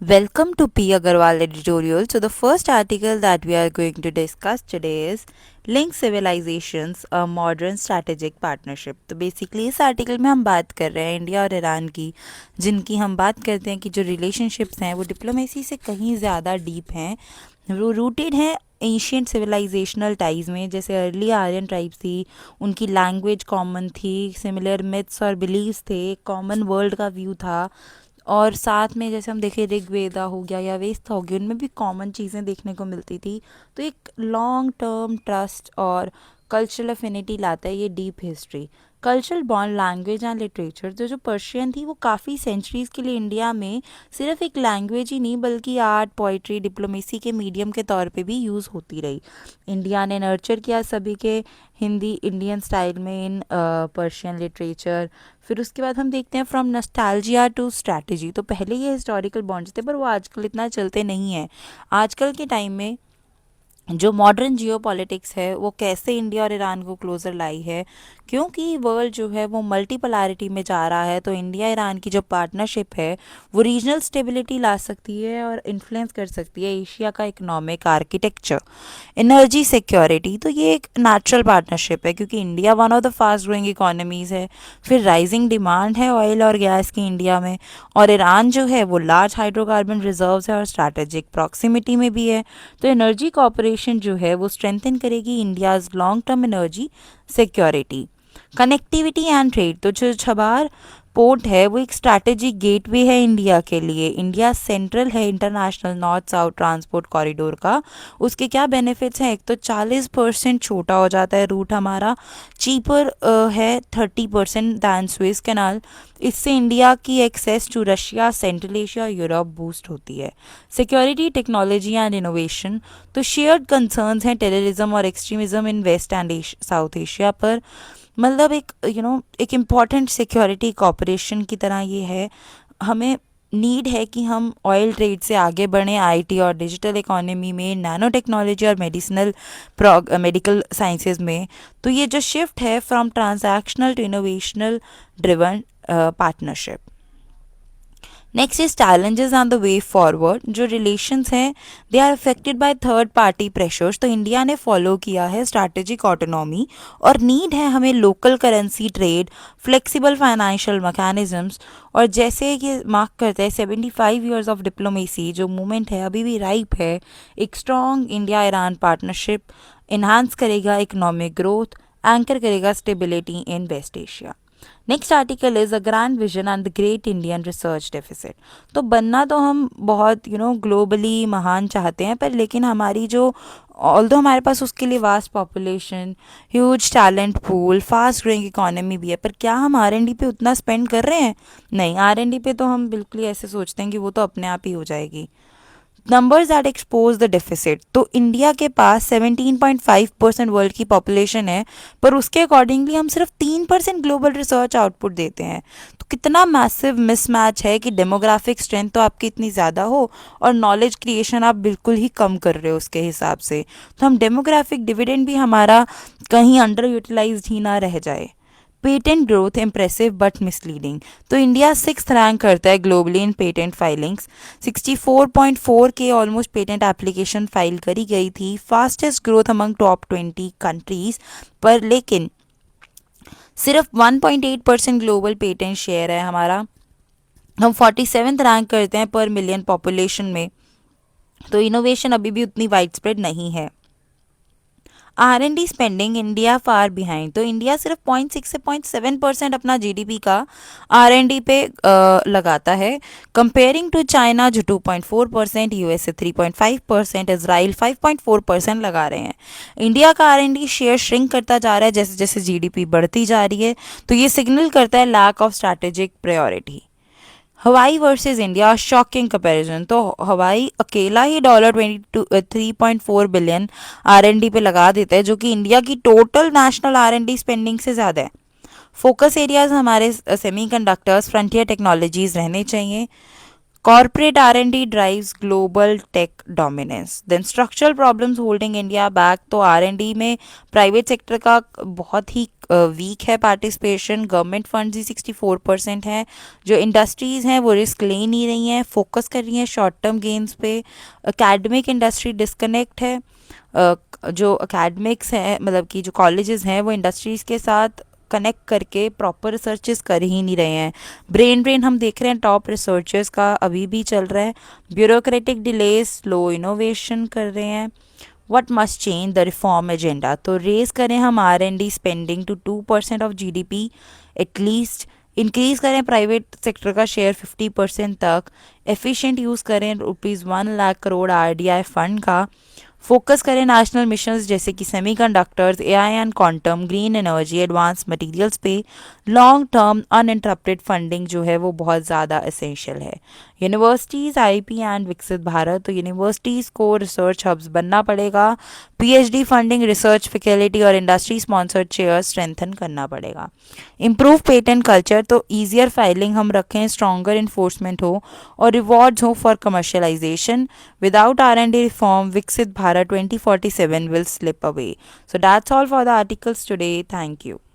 Welcome to P. Agarwal editorial. So, the first article that we are going to discuss today is Link Civilizations, a Modern Strategic Partnership. तो basically इस article में हम बात कर रहे हैं India और ईरान की, जिनकी हम बात करते हैं कि जो रिलेशनशिप्स हैं वो डिप्लोमेसी से कहीं ज़्यादा डीप हैं, वो रूटेड हैं एशियंट सिविलाइजेशनल टाइज में। जैसे अर्ली आर्यन ट्राइब्स थी, उनकी लैंग्वेज कॉमन थी, सिमिलर मिथ्स और बिलीव्स थे, कॉमन वर्ल्ड का व्यू था। और साथ में जैसे हम देखें ऋग्वेदा हो गया या वेस्ता हो गया, उनमें भी कॉमन चीज़ें देखने को मिलती थी। तो एक लॉन्ग टर्म ट्रस्ट और कल्चरल अफिनिटी लाता है ये deep history. Cultural bond, language and literature, जो पर्शियन थी वो काफ़ी सेंचुरीज़ के लिए इंडिया में सिर्फ एक लैंग्वेज ही नहीं बल्कि आर्ट, पोइट्री, डिप्लोमेसी के मीडियम के तौर पे भी यूज़ होती रही। इंडिया ने नर्चर किया सभी के हिंदी इंडियन स्टाइल में इन पर्शियन लिटरेचर। फिर उसके बाद हम देखते हैं फ्रॉम नॉस्टैल्जिया टू स्ट्रैटेजी। तो पहले ये हिस्टोरिकल बॉन्ड्स थे पर वो आजकल इतना चलते नहीं हैं। आजकल के टाइम में जो मॉडर्न जियो पॉलिटिक्स है वो कैसे इंडिया और ईरान को क्लोज़र लाई है, क्योंकि वर्ल्ड जो है वो मल्टीपोलैरिटी में जा रहा है। तो इंडिया ईरान की जो पार्टनरशिप है वो रीजनल स्टेबिलिटी ला सकती है और इन्फ्लुएंस कर सकती है एशिया का इकोनॉमिक आर्किटेक्चर। एनर्जी सिक्योरिटी, तो ये एक नेचुरल पार्टनरशिप है क्योंकि India one of the fast growing economies है। फिर राइजिंग डिमांड है ऑयल और गैस की इंडिया में, और ईरान जो है वो लार्ज हाइड्रोकार्बन रिजर्व्स है और स्ट्रैटेजिक प्रॉक्सिमिटी में भी है। तो एनर्जी कॉपरेशन जो है वो स्ट्रेंथन करेगी India's long term energy security. Connectivity and trade, तो जो छबार पोर्ट है वो एक स्ट्रैटेजिक गेटवे है इंडिया के लिए। इंडिया सेंट्रल है international north south transport corridor का। उसके क्या बेनिफिट्स हैं? एक तो 40% छोटा हो जाता है रूट हमारा, चीपर है 30% दैन स्विस कैनाल। इससे इंडिया की access to Russia, central Asia, Europe boost होती है। सिक्योरिटी, टेक्नोलॉजी एंड इनोवेशन, तो शेयर्ड कंसर्न्स हैं टेररिज्म और extremism in west and south Asia पर। मतलब एक एक इम्पॉर्टेंट सिक्योरिटी कॉपरेशन की तरह ये है। हमें नीड है कि हम ऑयल ट्रेड से आगे बढ़ें, आईटी और डिजिटल इकोनॉमी में, नैनो टेक्नोलॉजी और मेडिकल साइंसेज में। तो ये जो शिफ्ट है from transactional to innovational driven partnership. Next is challenges on the way forward. जो रिलेशंस हैं they are affected by third party pressures. तो इंडिया ने फॉलो किया है स्ट्रैटेजिक ऑटोनॉमी और नीड है हमें local currency trade, flexible financial mechanisms. और जैसे ये मार्क करता है 75 ईयर्स ऑफ डिप्लोमेसी, जो मूवमेंट है अभी भी राइप है। एक strong India Iran partnership enhance करेगा इकोनॉमिक ग्रोथ, एंकर करेगा stability in west Asia. Next article is a grand vision and the great Indian research deficit. तो बनना तो हम बहुत ग्लोबली महान चाहते हैं, पर लेकिन हमारी जो ऑल्दो हमारे पास उसके लिए vast population, huge talent pool, fast growing economy भी है, पर क्या हम आर एन डी पे उतना स्पेंड कर रहे हैं? नहीं, आर एन डी पे तो हम बिल्कुल ही ऐसे सोचते हैं कि वो तो अपने आप ही हो जाएगी। Numbers that expose the deficit, तो इंडिया के पास 17.5% वर्ल्ड की पॉपुलेशन है, पर उसके अकॉर्डिंगली हम सिर्फ 3% ग्लोबल रिसर्च आउटपुट देते हैं। तो कितना मैसिव मिसमैच है कि डेमोग्राफिक स्ट्रेंथ तो आपकी इतनी ज़्यादा हो और नॉलेज क्रिएशन आप बिल्कुल ही कम कर रहे हो उसके हिसाब से। तो हम डेमोग्राफिक डिविडेंड भी हमारा कहीं अंडर यूटिलाइज्ड ही ना रह जाए। Patent growth impressive but misleading, तो इंडिया 6th रैंक करता है ग्लोबली इन पेटेंट फाइलिंग्स। 64.4 के ऑलमोस्ट पेटेंट एप्लीकेशन फाइल करी गई थी, fastest growth among top 20 countries. पर लेकिन सिर्फ 1.8% ग्लोबल पेटेंट शेयर है हमारा। हम 47th रैंक करते हैं पर मिलियन पॉपुलेशन में। तो इनोवेशन अभी भी उतनी वाइड स्प्रेड नहीं है। R and D spending India far behind, तो इंडिया सिर्फ 0.6 से 0.7% अपना जीडीपी का आर एन डी पे लगाता है, कंपेयरिंग टू चाइना जो 2.4%, यूएसए 3.5%, इसराइल 5.4% लगा रहे हैं। इंडिया का R and D share shrink करता जा रहा है जैसे जैसे जीडीपी बढ़ती जा रही है। तो ये सिग्नल करता है lack of strategic priority. Hawaii versus India, shocking comparison, तो हवाई अकेला ही $3.4 बिलियन आर एन डी पे लगा देता है, जो कि इंडिया की total national R and D spending से ज़्यादा है। फोकस एरियाज हमारे सेमीकंडक्टर्स, फ्रंटियर टेक्नोलॉजीज रहने चाहिए। Corporate R&D drives global tech dominance. Then structural problems holding India back. तो R&D में प्राइवेट सेक्टर का बहुत ही वीक है पार्टिसिपेशन. गवर्नमेंट फंड्स ही 64% है. जो इंडस्ट्रीज़ हैं वो रिस्क ले नहीं रही हैं, फोकस कर रही हैं शॉर्ट टर्म गेन्स पे. एकेडमिक इंडस्ट्री डिस्कनेक्ट है. जो एकेडमिक्स हैं, मतलब कि जो कॉलेजेस हैं वो इंडस्ट्रीज़ के साथ कनेक्ट करके प्रॉपर रिसर्चेस कर ही नहीं रहे हैं. ब्रेन ड्रेन हम देख रहे हैं टॉप रिसर्चर्स का अभी भी चल रहा है. ब्यूरोक्रेटिक डिलेज, स्लो इनोवेशन कर रहे हैं. What must change the reform agenda. तो रेज करें हम R&D spending to 2% of GDP at least. Increase करें प्राइवेट सेक्टर का शेयर 50% तक. एफिशिएंट यूज़ करें ₹1,00,000 करोड़ RDI फंड का. फोकस करें नेशनल मिशंस जैसे कि semiconductors, AI and quantum, green energy, advance materials पे. लॉन्ग टर्म अनइंटरप्टेड फंडिंग जो है वो बहुत ज़्यादा एसेंशियल है. यूनिवर्सिटीज़, IP एंड विकसित भारत. तो यूनिवर्सिटीज़ को रिसर्च हब्स बनना पड़ेगा. PhD फंडिंग, रिसर्च फैकल्टी और इंडस्ट्री स्पॉन्सर्ड चेयर स्ट्रेंथन करना पड़ेगा. Improve patent culture. तो ईजियर फाइलिंग हम रखें, स्ट्रॉन्गर इन्फोर्समेंट हो और रिवॉर्ड्स हो for commercialisation. Without R&D reform, Viksit Bharat 2047 will slip away. So that's all for the articles today. Thank you.